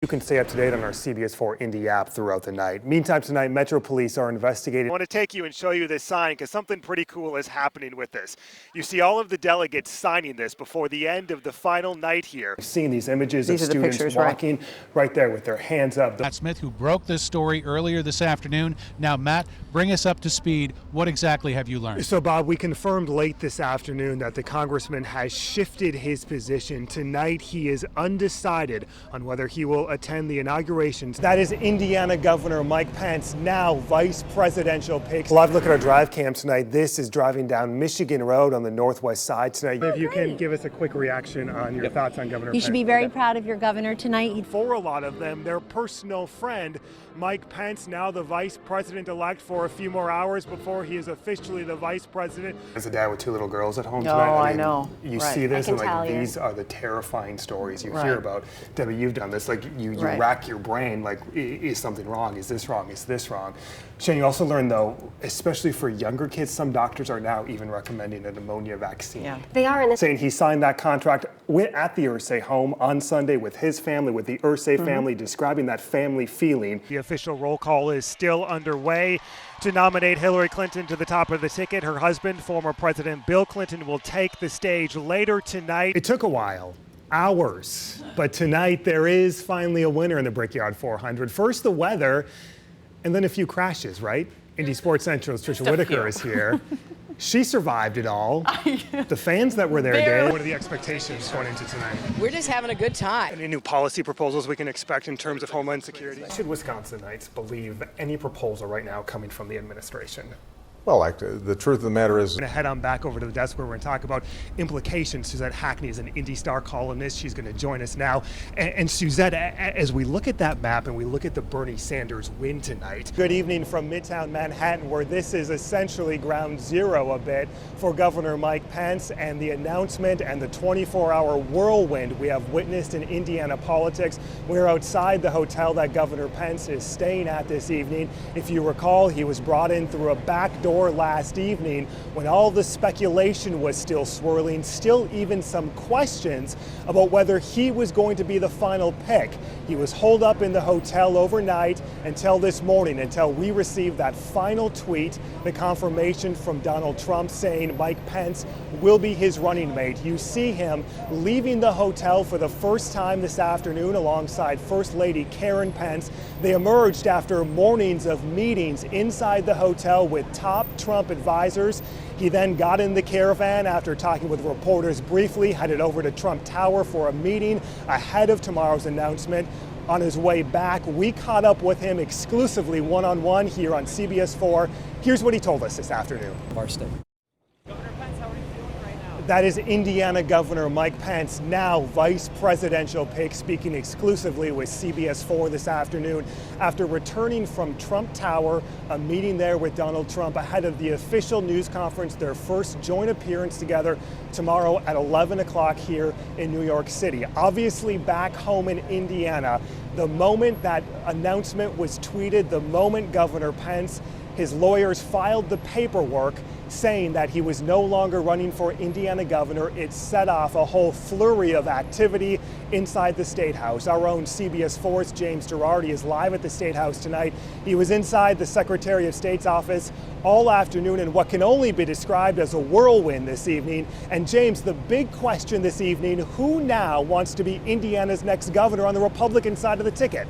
You can stay up to date on our CBS4 Indy app throughout the night. Meantime, tonight, Metro Police are investigating. I want to take you and show you this sign because something pretty cool is happening with this. You see all of the delegates signing this before the end of the final night here. You've seen these images of students pictures, walking right there with their hands up. Matt Smith, who broke this story earlier this afternoon. Now, Matt, bring us up to speed. What exactly have you learned? So, Bob, we confirmed late this afternoon that the congressman has shifted his position. Tonight, he is undecided on whether he will attend the inauguration. That is Indiana Governor Mike Pence, now vice presidential pick. Live look at our drive cam tonight. This is driving down Michigan Road on the northwest side tonight. If you can give us a quick reaction on your thoughts on Governor Pence. You should be very proud of your governor tonight. For a lot of them, their personal friend, Mike Pence, now the vice president-elect for a few more hours before he is officially the vice president. As a dad with two little girls at home tonight, I know. You see this and like these are the terrifying stories you hear about. Debbie, you've done this. Like you rack your brain. Like, is something wrong? Is this wrong? Is this wrong? Shane, you also learned though, especially for younger kids, some doctors are now even recommending a pneumonia vaccine. Yeah, they are in this. Saying he signed that contract at the Irsay home on Sunday with his family, with the Irsay family, describing that family feeling. The official roll call is still underway to nominate Hillary Clinton to the top of the ticket. Her husband, former President Bill Clinton, will take the stage later tonight. It took a while. Hours. But tonight there is finally a winner in the Brickyard 400. First the weather, and then a few crashes, right? Indy Sports Central's Trisha Whitaker is here. She survived it all. The fans that were there did. What are the expectations going into tonight? We're just having a good time. Any new policy proposals we can expect in terms of Homeland Security? Should Wisconsinites believe any proposal right now coming from the administration? Well, the truth of the matter is, I'm going to head on back over to the desk where we're going to talk about implications. Suzette Hackney is an Indy Star columnist. She's going to join us now. And Suzette, as we look at that map and we look at the Bernie Sanders win tonight, good evening from Midtown Manhattan, where this is essentially ground zero a bit for Governor Mike Pence and the announcement and the 24-hour whirlwind we have witnessed in Indiana politics. We're outside the hotel that Governor Pence is staying at this evening. If you recall, he was brought in through a back door last evening when all the speculation was still swirling, still even some questions about whether he was going to be the final pick. He was holed up in the hotel overnight until this morning, until we received that final tweet, the confirmation from Donald Trump saying Mike Pence will be his running mate. You see him leaving the hotel for the first time this afternoon alongside First Lady Karen Pence. They emerged after mornings of meetings inside the hotel with top Trump advisors. He then got in the caravan after talking with reporters briefly, headed over to Trump Tower for a meeting ahead of tomorrow's announcement. On his way back, we caught up with him exclusively one-on-one here on CBS4. Here's what he told us this afternoon. That is Indiana Governor Mike Pence, now vice presidential pick, speaking exclusively with CBS4 this afternoon after returning from Trump Tower, a meeting there with Donald Trump ahead of the official news conference, their first joint appearance together tomorrow at 11 o'clock here in New York City. Obviously back home in Indiana, the moment that announcement was tweeted, the moment Governor Pence, his lawyers filed the paperwork saying that he was no longer running for Indiana governor, it set off a whole flurry of activity inside the State House. Our own CBS 4's James Girardi is live at the State House tonight. He was inside the Secretary of State's office all afternoon in what can only be described as a whirlwind this evening. And James, the big question this evening, who now wants to be Indiana's next governor on the Republican side of the ticket?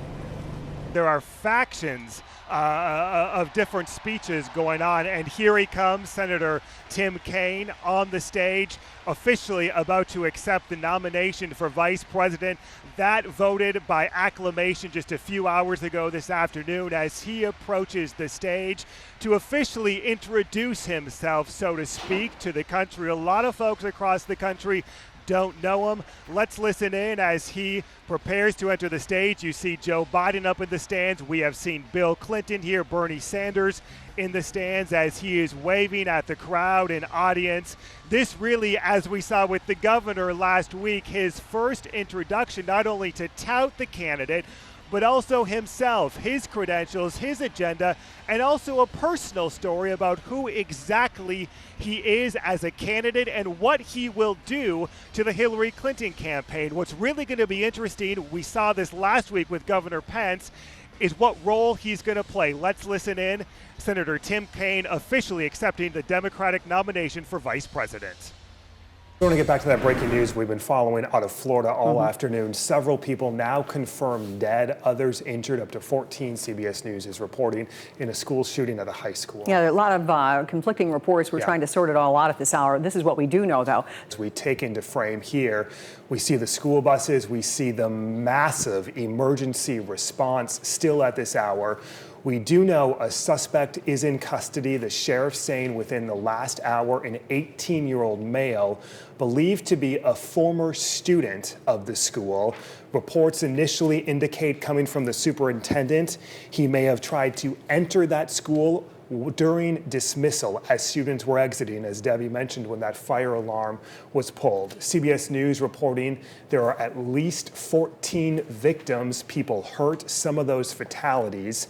There are factions of different speeches going on, and here he comes, Senator Tim Kaine on the stage, officially about to accept the nomination for vice president. That voted by acclamation just a few hours ago this afternoon as he approaches the stage to officially introduce himself, so to speak, to the country. A lot of folks across the country don't know him. Let's listen in as he prepares to enter the stage. You see Joe Biden up in the stands. We have seen Bill Clinton here, Bernie Sanders in the stands as he is waving at the crowd and audience. This really, as we saw with the governor last week, his first introduction, not only to tout the candidate, but also himself, his credentials, his agenda, and also a personal story about who exactly he is as a candidate and what he will do to the Hillary Clinton campaign. What's really going to be interesting interesting, we saw this last week with Governor Pence, is what role he's going to play. Let's listen in. Senator Tim Kaine officially accepting the Democratic nomination for vice president. I want to get back to that breaking news we've been following out of Florida all afternoon. Several people now confirmed dead, others injured, up to 14, CBS News is reporting, in a school shooting at a high school. Yeah, there are a lot of conflicting reports. We're trying to sort it all out at this hour. This is what we do know, though. As we take into frame here, we see the school buses, we see the massive emergency response still at this hour. We do know a suspect is in custody. The sheriff's saying within the last hour, an 18-year-old male believed to be a former student of the school. Reports initially indicate, coming from the superintendent, he may have tried to enter that school during dismissal as students were exiting, as Debbie mentioned, when that fire alarm was pulled. CBS News reporting there are at least 14 victims, people hurt, some of those fatalities.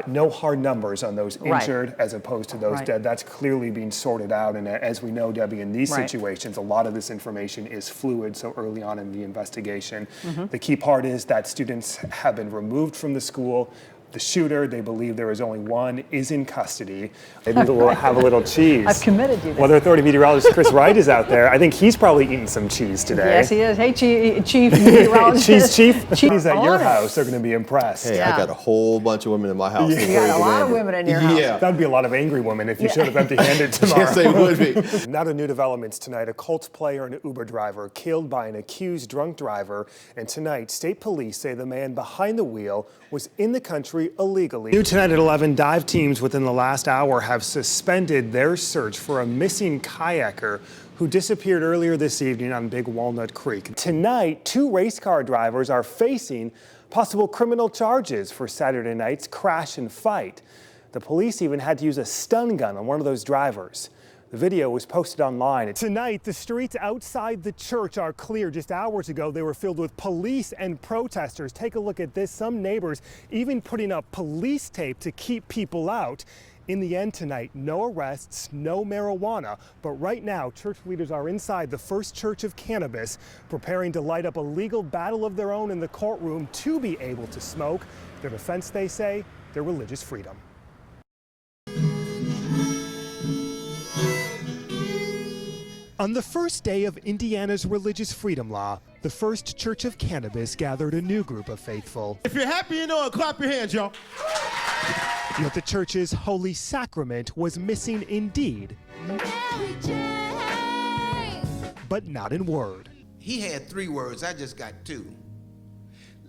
No hard numbers on those injured as opposed to those dead. That's clearly being sorted out. And as we know, Debbie, in these situations, a lot of this information is fluid so early on in the investigation. The key part is that students have been removed from the school. The shooter, they believe there is only one, is in custody. Maybe we'll have a little cheese. I've committed you this. Weather Authority meteorologist Chris Wright is out there. I think he's probably eating some cheese today. Yes, he is. Hey, Chief meteorologist. Cheese Chief? Chief He's at your house. They're going to be impressed. Hey, I got a whole bunch of women in my house. You got a lot of women in your house. Yeah. That'd be a lot of angry women if you showed up empty-handed tomorrow. Yes, they would be. Not a new developments tonight. A Colts player and an Uber driver killed by an accused drunk driver. And tonight, state police say the man behind the wheel was in the country illegally. New tonight at 11, dive teams within the last hour have suspended their search for a missing kayaker who disappeared earlier this evening on Big Walnut Creek. Tonight, 2 race car drivers are facing possible criminal charges for Saturday night's crash and fight. The police even had to use a stun gun on one of those drivers. The video was posted online. Tonight, the streets outside the church are clear. Just hours ago, they were filled with police and protesters. Take a look at this. Some neighbors even putting up police tape to keep people out. In the end tonight, no arrests, no marijuana. But right now, church leaders are inside the First Church of Cannabis, preparing to light up a legal battle of their own in the courtroom to be able to smoke. Their defense, they say, their religious freedom. On the first day of Indiana's religious freedom law, the First Church of Cannabis gathered a new group of faithful. If you're happy, you know it, clap your hands, y'all. Yet the church's holy sacrament was missing indeed, but not in word. He had 3 words, I just got 2.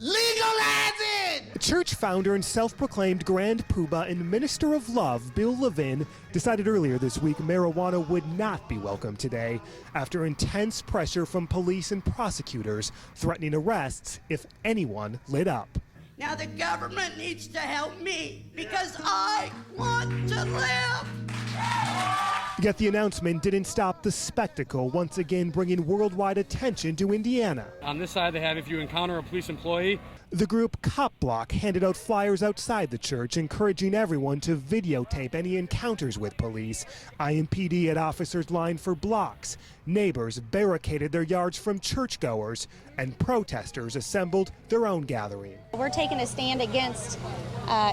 Legalize it! Church founder and self-proclaimed Grand Poobah and Minister of Love, Bill Levin, decided earlier this week marijuana would not be welcome today after intense pressure from police and prosecutors threatening arrests if anyone lit up. Now the government needs to help me because I want to live. Yet the announcement didn't stop the spectacle, once again bringing worldwide attention to Indiana. On this side, they have if you encounter a police employee. The group Cop Block handed out flyers outside the church encouraging everyone to videotape any encounters with police. IMPD had officers lined for blocks. Neighbors barricaded their yards from churchgoers, and protesters assembled their own gathering. We're taking a stand against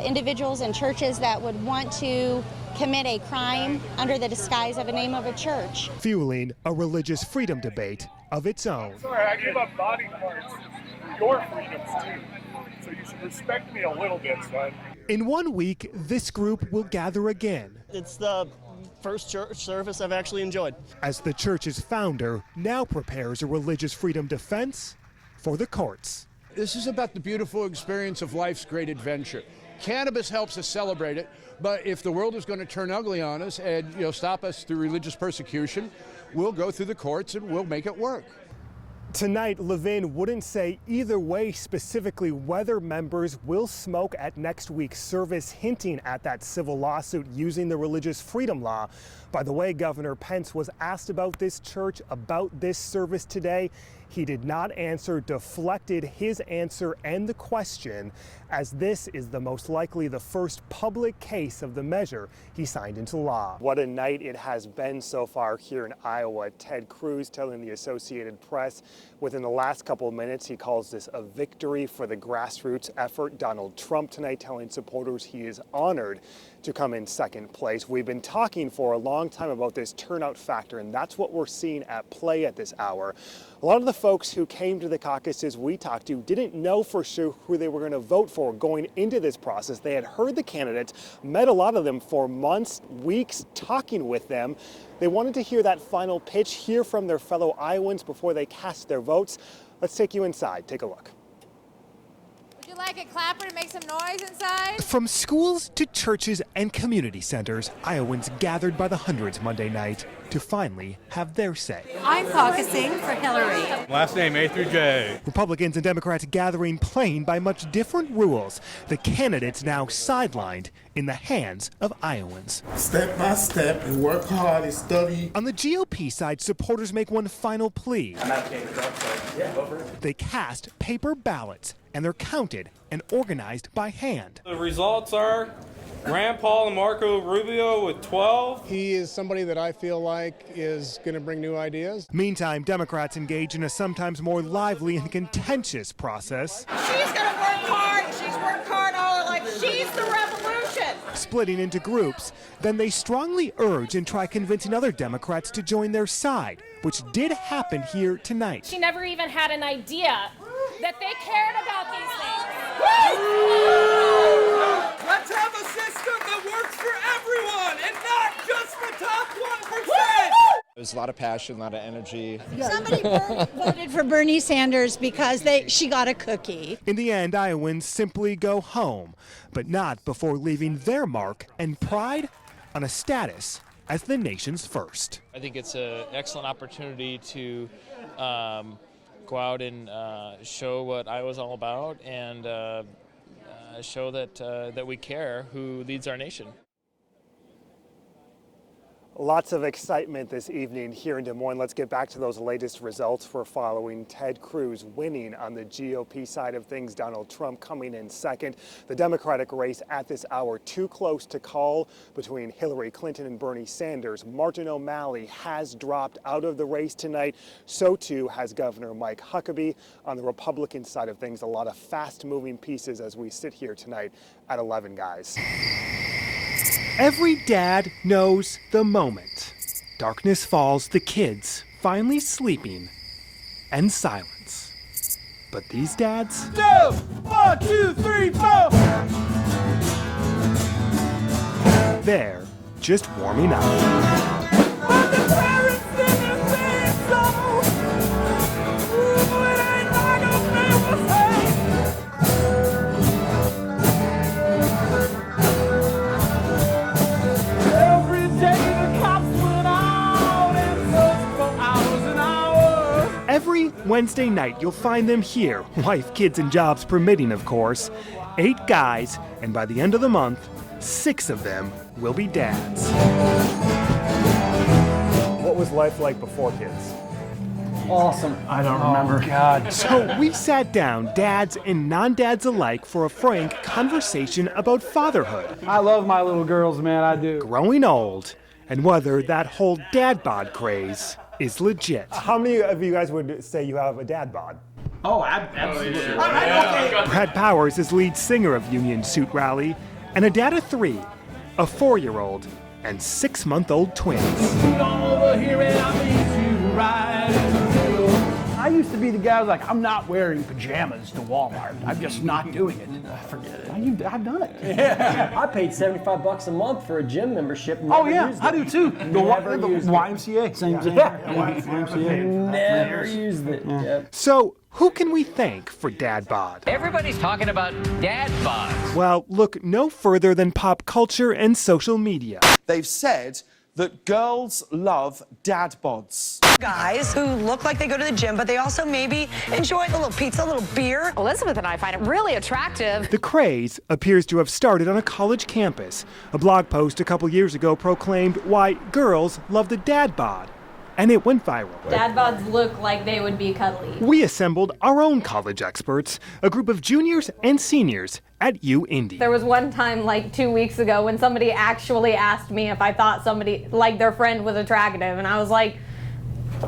individuals and churches that would want to commit a crime under the disguise of a name of a church. Fueling a religious freedom debate of its own. Sorry, I give up body parts for your freedoms too. So you should respect me a little bit, son. In 1 week, this group will gather again. It's the first church service I've actually enjoyed. As the church's founder now prepares a religious freedom defense for the courts. This is about the beautiful experience of life's great adventure. Cannabis helps us celebrate it, but if the world is going to turn ugly on us and stop us through religious persecution, we'll go through the courts and we'll make it work. Tonight, Levin wouldn't say either way specifically whether members will smoke at next week's service, hinting at that civil lawsuit using the religious freedom law. By the way, Governor Pence was asked about this church, about this service today. he did not answer, deflected his answer and the question, as this is the most likely the first public case of the measure he signed into law. What a night it has been so far here in Iowa. Ted Cruz telling the Associated Press within the last couple of minutes he calls this a victory for the grassroots effort. Donald Trump tonight telling supporters he is honored to come in second place. We've been talking for a long time about this turnout factor, and that's what we're seeing at play at this hour. A lot of the folks who came to the caucuses we talked to didn't know for sure who they were going to vote for going into this process. They had heard the candidates, met a lot of them for months, weeks, talking with them. They wanted to hear that final pitch, hear from their fellow Iowans before they cast their votes. Let's take you inside. Take a look. Would you like a clapper to make some noise inside? From schools to churches and community centers, Iowans gathered by the hundreds Monday night to finally have their say. I'm caucusing for Hillary. Last name A through J. Republicans and Democrats gathering playing by much different rules. The candidates now sidelined in the hands of Iowans. Step by step and work hard and study. On the GOP side, supporters make one final plea. They cast paper ballots and they're counted and organized by hand. The results are Rand Paul and Marco Rubio with 12. He is somebody that I feel like is going to bring new ideas. Meantime, Democrats engage in a sometimes more lively and contentious process. She's gonna work hard. She's worked hard all her life. She's the revolution. Splitting into groups, then they strongly urge and try convincing other Democrats to join their side, which did happen here tonight. She never even had an idea that they cared about these things. Let's have a system that works for everyone and not just the top 1%. There's a lot of passion, a lot of energy. Somebody voted for Bernie Sanders because she got a cookie. In the end, Iowans simply go home, but not before leaving their mark and pride on a status as the nation's first. I think it's an excellent opportunity to go out and show what Iowa's all about and show that we care who leads our nation. Lots of excitement this evening here in Des Moines. Let's get back to those latest results we're following. Ted Cruz winning on the GOP side of things. Donald Trump coming in second. The Democratic race at this hour too close to call between Hillary Clinton and Bernie Sanders. Martin O'Malley has dropped out of the race tonight. So too has Governor Mike Huckabee. On the Republican side of things, a lot of fast-moving pieces as we sit here tonight at 11, guys. Every dad knows the moment. Darkness falls, the kids finally sleeping, and silence. But these dads? 1, 2, 3, 4. They're just warming up. But the parents didn't say so. Ooh, it ain't like a famous say. Every Wednesday night, you'll find them here, wife, kids, and jobs permitting, of course. 8 guys, and by the end of the month, 6 of them will be dads. What was life like before kids? Awesome. I don't remember. God. So we sat down, dads and non-dads alike, for a frank conversation about fatherhood. I love my little girls, man. I do. Growing old, and whether that whole dad bod craze is legit. How many of you guys would say you have a dad bod? Oh, absolutely. Brad Powers is lead singer of Union Suit Rally, and a dad of 3, a 4-year-old, and 6-month-old twins. I used to be the guy who's like, I'm not wearing pajamas to Walmart. I'm just not doing it. Forget it. I've done it. Yeah. I paid $75 a month for a gym membership. Oh yeah, I do too. The YMCA. Same thing. YMCA. Never used it. Yep. So, who can we thank for dad bod? Everybody's talking about dad bods. Well, look no further than pop culture and social media. They've said that girls love dad bods. Guys who look like they go to the gym, but they also maybe enjoy a little pizza, a little beer. Elizabeth and I find it really attractive. The craze appears to have started on a college campus. A blog post a couple years ago proclaimed why girls love the dad bod. and it went viral. Dad bods look like they would be cuddly. We assembled our own college experts, a group of juniors and seniors at UIndy. There was one time like 2 weeks ago when somebody actually asked me if I thought somebody, like their friend was attractive, and I was like,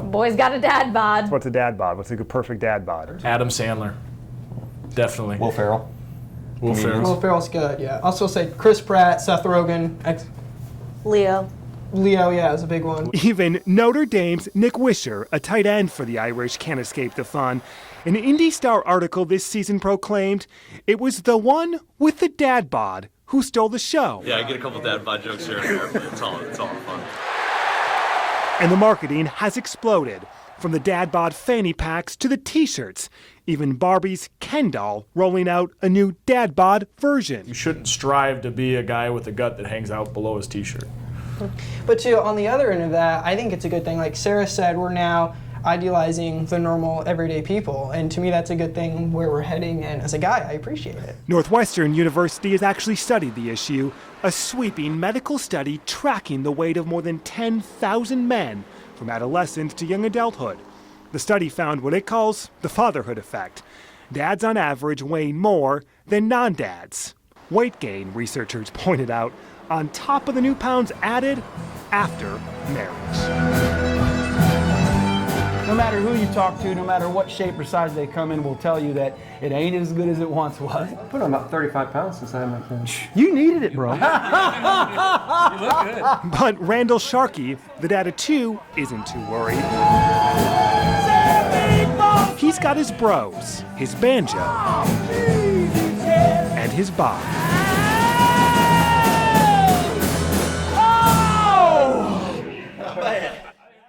boy's got a dad bod. What's a dad bod? What's a good perfect dad bod? Adam Sandler. Definitely. Will Ferrell. Will Ferrell. Will Ferrell's good, yeah. Also say Chris Pratt, Seth Rogen. Leo. Leo, yeah, is a big one. Even Notre Dame's Nick Wisher, a tight end for the Irish, can't escape the fun. An Indy Star article this season proclaimed it was the one with the dad bod who stole the show. Yeah, I get a couple dad bod jokes here and there, but it's all fun. And the marketing has exploded, from the dad bod fanny packs to the t-shirts. Even Barbie's Ken doll rolling out a new dad bod version. You shouldn't strive to be a guy with a gut that hangs out below his t-shirt. But too, on the other end of that, I think it's a good thing. Like Sarah said, we're now idealizing the normal, everyday people. And to me, that's a good thing where we're heading. And as a guy, I appreciate it. Northwestern University has actually studied the issue, a sweeping medical study tracking the weight of more than 10,000 men from adolescence to young adulthood. The study found what it calls the fatherhood effect. Dads on average weighing more than non-dads. Weight gain, researchers pointed out, on top of the new pounds added after marriage. No matter who you talk to, no matter what shape or size they come in, will tell you that it ain't as good as it once was. I put on about 35 pounds since I had my kids. You needed it, bro. You look good. But Randall Sharkey, the dad of two, isn't too worried. He's got his bros, his banjo, and his bod.